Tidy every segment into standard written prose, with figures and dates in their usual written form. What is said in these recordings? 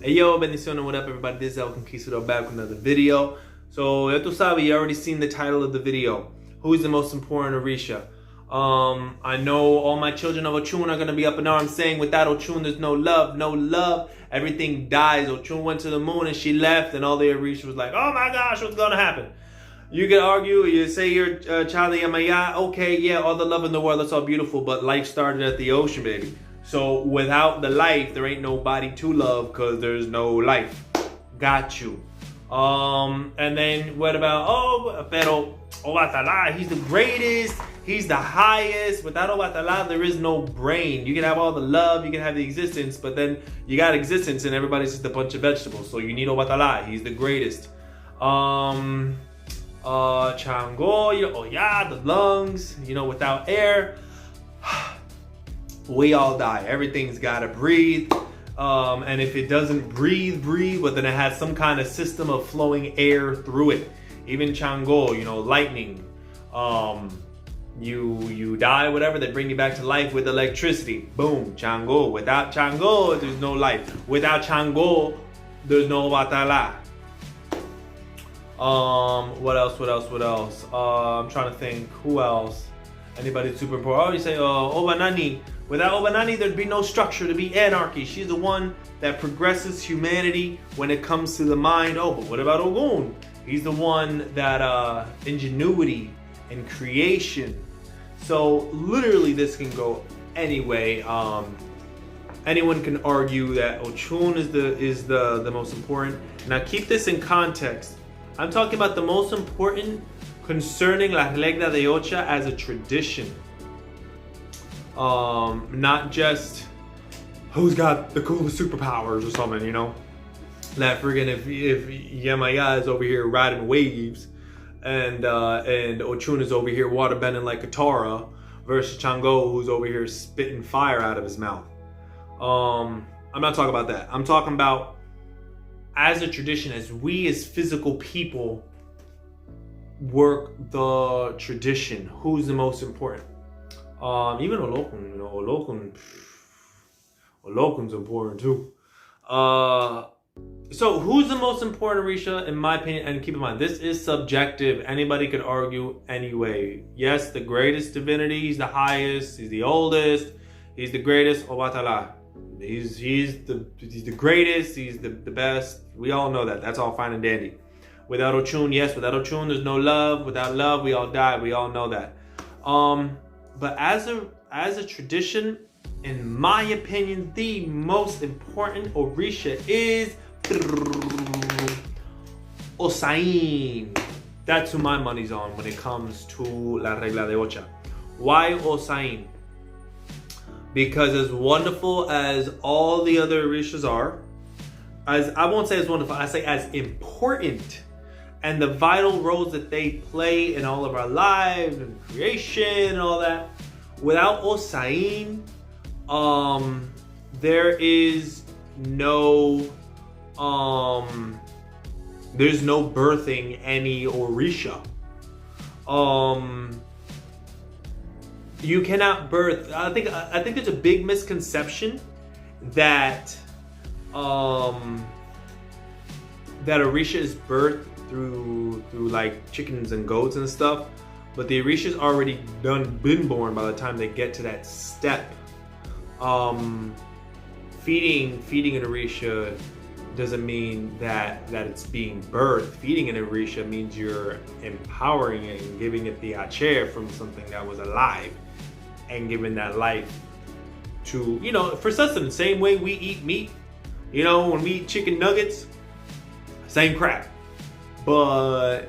Hey yo, bendiciones, what up everybody? This is El Conquistador back with another video. So, ya tú sabes, you already seen the title of the video. Who is the most important Orisha? I know all my children of Ochun are going to be up in arms saying without Ochun there's no love, no love. Everything dies. Ochun went to the moon and she left and all the Orisha was like, oh my gosh, what's going to happen? You can argue, you say you're a child of Yamaya, okay, yeah, all the love in the world, that's all beautiful, but life started at the ocean, baby. So without the life, there ain't nobody to love because there's no life. Got you. And then what about, pero Obatala, he's the greatest, he's the highest. Without Obatala, there is no brain. You can have all the love, you can have the existence, but then you got existence and everybody's just a bunch of vegetables. So you need Obatala, he's the greatest. Chango, oh yeah, the lungs, without air, we all die. Everything's gotta breathe. And if it doesn't breathe, but then it has some kind of system of flowing air through it. Even Chango, lightning. You die, whatever, they bring you back to life with electricity. Boom, Chango. Without Chango, there's no life. Without Chango, there's no Batala. What else? I'm trying to think, who else? Anybody super important? Oh, you say, Obanani. Without Obanani, there'd be no structure, there'd be anarchy. She's the one that progresses humanity when it comes to the mind. Oh, but what about Ogun? He's the one that, ingenuity and creation. So literally this can go anyway. Anyone can argue that Ochun is the most important. Now keep this in context. I'm talking about the most important concerning La Regla de Ocha as a tradition. Not just who's got the coolest superpowers or something, That friggin' if Yamaya is over here riding waves and Ochun is over here waterbending like Katara versus Chango who's over here spitting fire out of his mouth. I'm not talking about that. I'm talking about as a tradition, as we as physical people work the tradition, who's the most important? Even Olokun, Olokun's important too. So who's the most important Orisha, in my opinion? And keep in mind, this is subjective. Anybody could argue anyway. Yes, the greatest divinity, he's the highest, he's the oldest, he's the greatest, Obatala. He's the greatest, he's the best. We all know that. That's all fine and dandy. Without Ochun, yes, without Ochun, there's no love. Without love, we all die. We all know that. But as a tradition, in my opinion, the most important Orisha is Osain. That's who my money's on when it comes to La Regla de Ocha. Why Osain? Because as wonderful as all the other Orishas are, as I won't say as wonderful, I say as important, and the vital roles that they play in all of our lives and creation and all that. Without Osain, there is no, there's no birthing any Orisha. You cannot birth. I think there's a big misconception that that Orisha is birthed through like chickens and goats and stuff, but the Orisha's already been born by the time they get to that step. Feeding an Orisha doesn't mean that it's being birthed. Feeding an Orisha means you're empowering it and giving it the acher from something that was alive and giving that life to, for sustenance. Same way we eat meat, when we eat chicken nuggets, same crap. But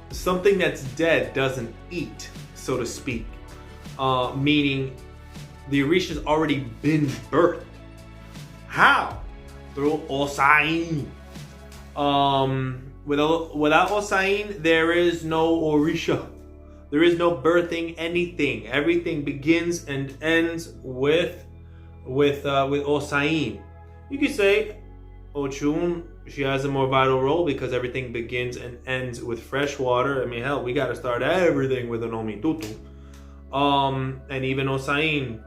something that's dead doesn't eat, so to speak. Meaning the Orisha's already been birthed. How? Through Osain. Without Osain, there is no Orisha. There is no birthing anything. Everything begins and ends with Osain. You could say Ochun, she has a more vital role because everything begins and ends with fresh water. I mean, hell, we got to start everything with an omitutu. And even Osain,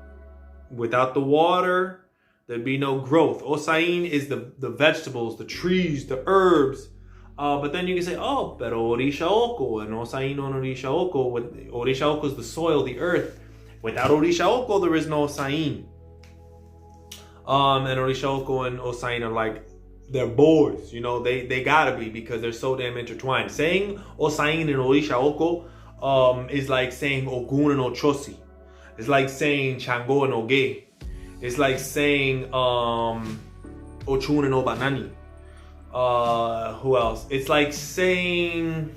without the water, There'd be no growth. Osain is the vegetables, the trees, the herbs. But then you can say, oh, pero Orisha Oko, and Osain on Orisha Oko. Orisha Oko is the soil, the earth. Without Orisha Oko, there is no Osain. And Orisha Oko and Osain are like, they're boys, you know, they gotta be, because they're so damn intertwined. Saying Osain and Orisha Oko is like saying Ogun and Ochosi. It's like saying Chango and Oge. It's like saying Ochun and Obanani. Who else? It's like saying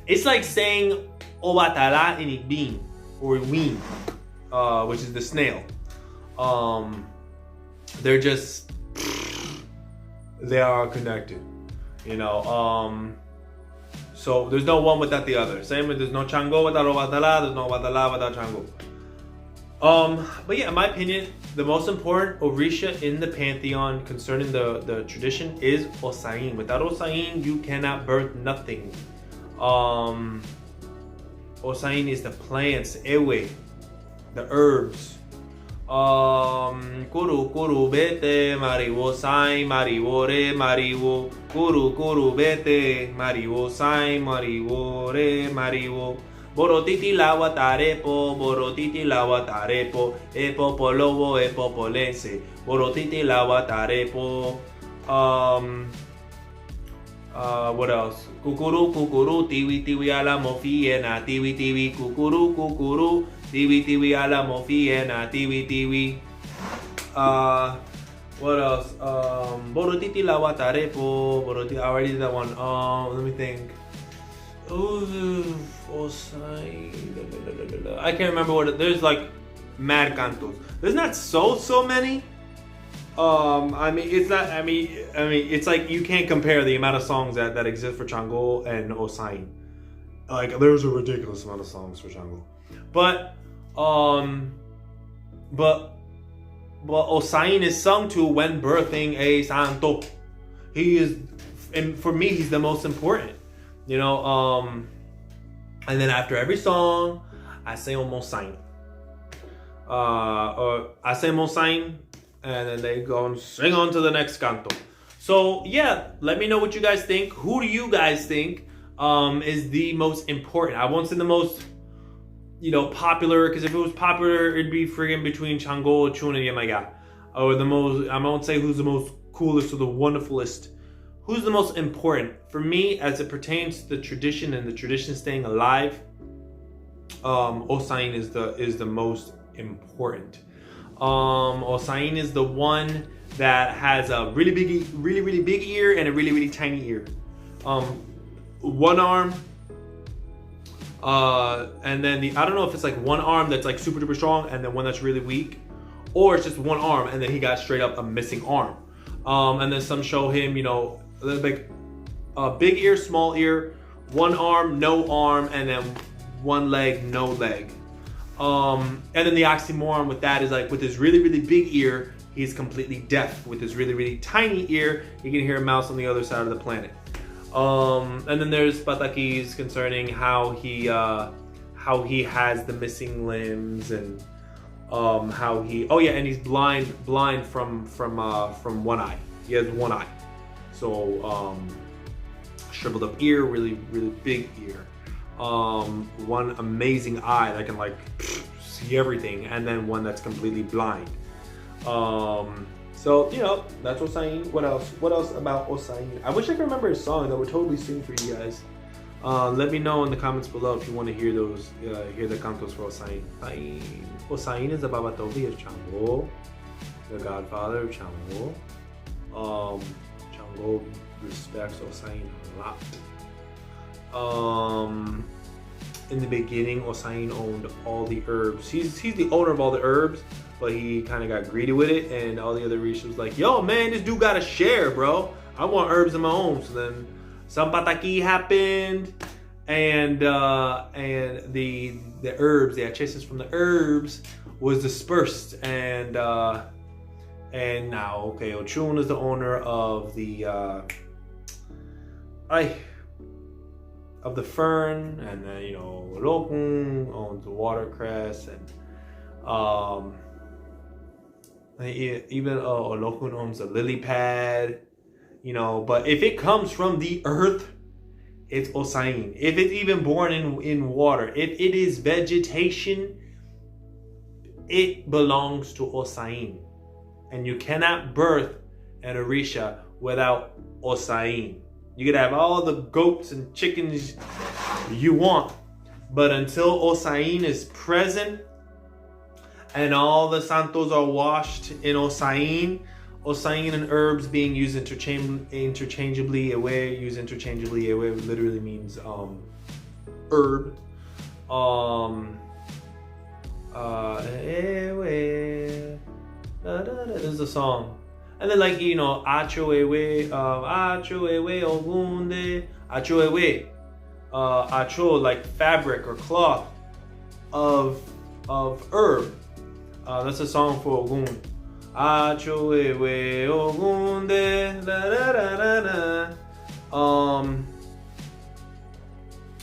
Obatala and Igbin, or Iwin, which is the snail. They are connected, you know. So there's no one without the other. Same with there's no Chango without Obatala, there's no Obatala without Chango. But yeah, in my opinion, the most important Orisha in the pantheon concerning the tradition is Osain. Without Osain, you cannot birth nothing. Osain is the plants, ewe, the herbs. Kuru kuru bete, mariwo Osain, mariwo re, mariwo. Kuru kuru bete, mariwo Osain, mariwo re, mariwo. Borotiti lawa tarepo, borotiti lawa tarepo, epopolowo, epopolense. Borotiti lawa tarepo. What else? Kukuru, kukuru, tiwi, tiwi ala mofiena, tiwi, tiwi, kukuru, kukuru, tiwi, tiwi ala mofiena, tiwi, tiwi. What else? Borotiti lawa tarepo, borotiti, I already did that one. Let me think. I can't remember there's like mad cantos. There's not so many. It's like you can't compare the amount of songs that exist for Chango and Osain. Like there's a ridiculous amount of songs for Chango. But Osain is sung to when birthing a santo. He is, and for me, he's the most important. You know, and then after every song, I say Osain. Or I say Osain, and then they go and sing on to the next canto. So yeah, let me know what you guys think. Who do you guys think is the most important? I won't say the most, you know, popular, because if it was popular, it'd be friggin' between Chango, Ochun, and Yamaga. Or the most, I won't say who's the most coolest or the wonderfulest. Who's the most important? For me, as it pertains to the tradition and the tradition staying alive, Osain is the most important. Osain is the one that has a really big ear and a really tiny ear. One arm, and then I don't know if it's like one arm that's like super duper strong and then one that's really weak, or it's just one arm and then he got straight up a missing arm. And then some show him, you know, like a big ear, small ear, one arm, no arm, and then one leg, no leg. And then the oxymoron with that is like with his really big ear, he's completely deaf. With his really tiny ear, he can hear a mouse on the other side of the planet. And then there's Patakis concerning how he has the missing limbs and how he, oh yeah, and he's blind from one eye. He has one eye. So shriveled up ear, really big ear. One amazing eye that can like see everything, and then one that's completely blind. So you know, that's Osain. What else about Osain? I wish I could remember his song. I would totally sing for you guys. Let me know in the comments below if you want to hear those, hear the cantos for Osain. Osain is the Babatobi of Chango, the godfather of Chango. Chango respects Osain a lot. In the beginning, Osain owned all the herbs. He's the owner of all the herbs, but he kind of got greedy with it, and all the other Orishas was like, yo man, this dude gotta share, bro. I want herbs of my own. So then some pataki happened, and the herbs, the achesis from the herbs was dispersed, and now, okay, Ochun is the owner of the fern, and then, you know, Rokun owns the watercress, and Even Olokun owns a lily pad, but if it comes from the earth, it's Osain. If it's even born in water, if it is vegetation, it belongs to Osain. And you cannot birth an Orisha without Osain. You could have all the goats and chickens you want, but until Osain is present and all the santos are washed in Osain and herbs being used interchangeably, literally means herb. There's a song. And then acho ewe ogunde, acho ewe, acho like fabric or cloth of herb. That's a song for Ogun. Acho ewe ogunde,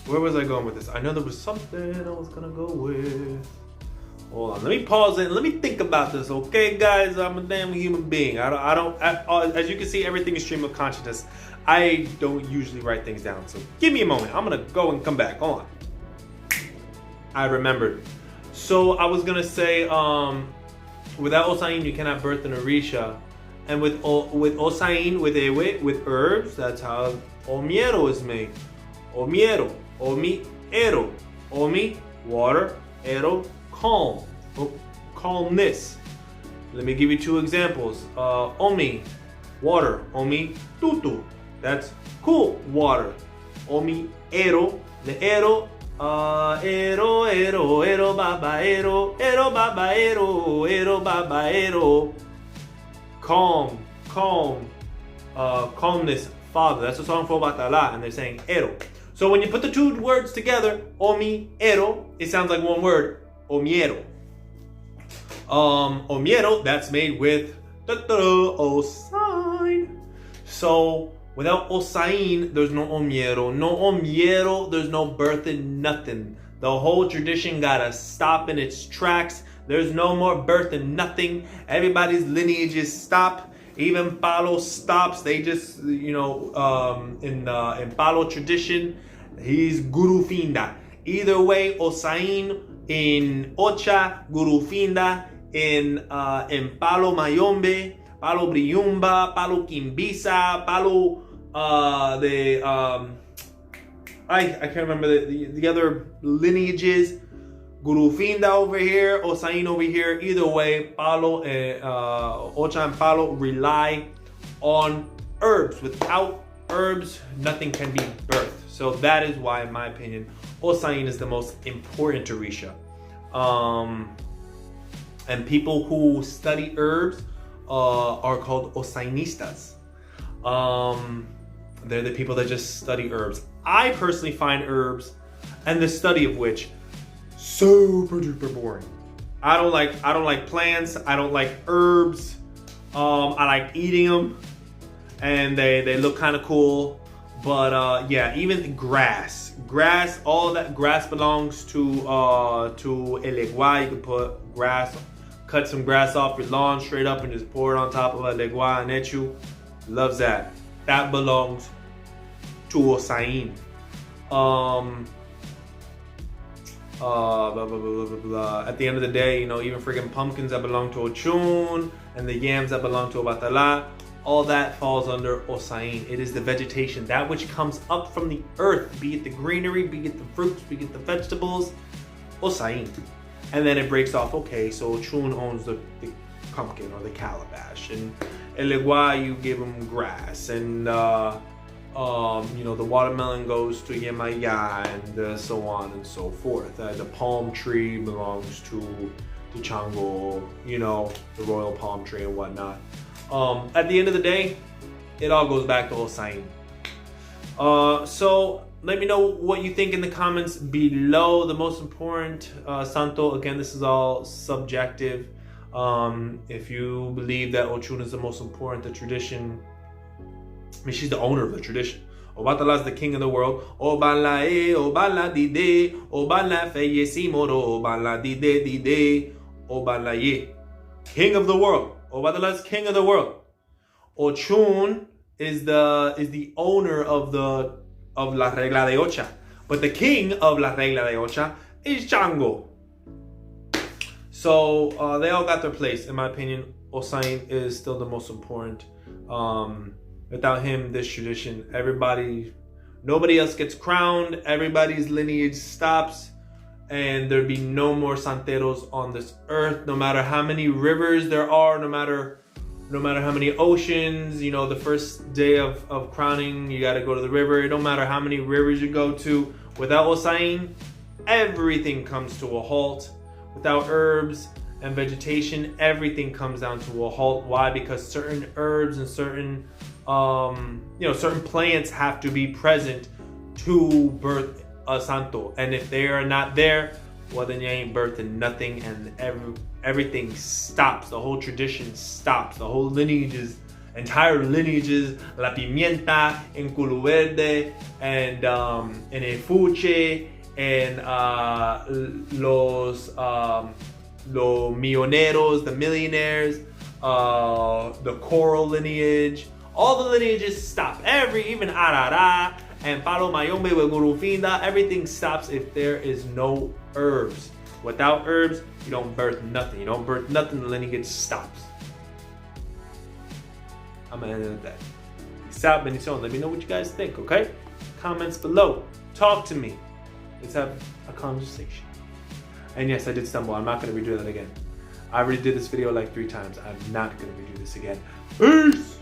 where was I going with this? I know there was something I was gonna go with. Hold on, let me pause it and let me think about this, okay, guys? I'm a damn human being. I don't, as you can see, everything is stream of consciousness. I don't usually write things down, so give me a moment. I'm gonna go and come back. Hold on. I remembered. So I was gonna say, without Osain, you cannot birth an Orisha, and with Osain, with herbs, that's how omiero is made. Omiero, omi, water, ero, calm, calmness. Let me give you two examples. Omi, water. Omi, tutu, that's cool water. Omi, ero, the ero, ero, baba, ero, calm, calmness, father. That's a song for Batala, and they're saying ero. So when you put the two words together, omi, ero, it sounds like one word. Omiero. Omiero, that's made with Osain. So without Osain, there's no omiero. No omiero, there's no birthing, nothing. The whole tradition gotta stop in its tracks. There's no more birthing, nothing. Everybody's lineages stop. Even Palo stops. They just, in Palo tradition, he's Guru Finda. Either way, Osain in Ocha, Guru Finda, in Palo Mayombe, Palo Briumba, Palo Kimbisa, Palo I can't remember the other lineages. Guru Finda over here, Osain over here. Either way, Palo, Ocha and Palo rely on herbs. Without herbs, nothing can be birthed. So that is why, in my opinion, Osain is the most important Orisha. And people who study herbs are called Osainistas. They're the people that just study herbs. I personally find herbs and the study of which super duper boring. I don't like plants. I don't like herbs. I like eating them, and they look kind of cool. But yeah, even grass, all of that grass belongs to Elegua. You can put grass, cut some grass off your lawn straight up and just pour it on top of Elegua and Echu. Loves that. That belongs to Osain. At the end of the day, even freaking pumpkins that belong to Ochun and the yams that belong to Obatala, all that falls under Osain. It is the vegetation, that which comes up from the earth, be it the greenery, be it the fruits, be it the vegetables, Osain. And then it breaks off, okay, so Ochun owns the pumpkin or the calabash, and Elegua, you give them grass, and the watermelon goes to Yemaya, and so on and so forth. The palm tree belongs to the Chango, the royal palm tree and whatnot. At the end of the day, it all goes back to Osain. So let me know what you think in the comments below. The most important santo, again, this is all subjective. If you believe that Ochun is the most important, the tradition, she's the owner of the tradition. Obatala is the king of the world. Obala obala dide, obala feyesimoro, obala dide, obala ye. King of the world. O Badalas, king of the world. Ochun is the owner of La Regla de Ocha. But the king of La Regla de Ocha is Chango. So they all got their place. In my opinion, Osain is still the most important. Without him, this tradition, nobody else gets crowned. Everybody's lineage stops. And there'd be no more santeros on this earth. No matter how many rivers there are, no matter how many oceans, you know, the first day of crowning, you got to go to the river. It don't matter how many rivers you go to. Without Osain, everything comes to a halt. Without herbs and vegetation, everything comes down to a halt. Why? Because certain herbs and certain plants have to be present to birth a santo. And if they are not there, well, then you ain't birthing nothing, and everything stops. The whole tradition stops. The whole entire lineages, la pimienta, en culo verde, and en el fuche, and los milloneros, the millionaires, the coral lineage, all the lineages stop. Even Arara and Palo Mayombe with Gurufinda, everything stops if there is no herbs. Without herbs, you don't birth nothing. You don't birth nothing, the lineage stops. I'm gonna end it at that. Peace out, bendición. Let me know what you guys think, okay? Comments below. Talk to me. Let's have a conversation. And yes, I did stumble. I'm not gonna redo that again. I already did this video like 3 times. I'm not gonna redo this again. Peace!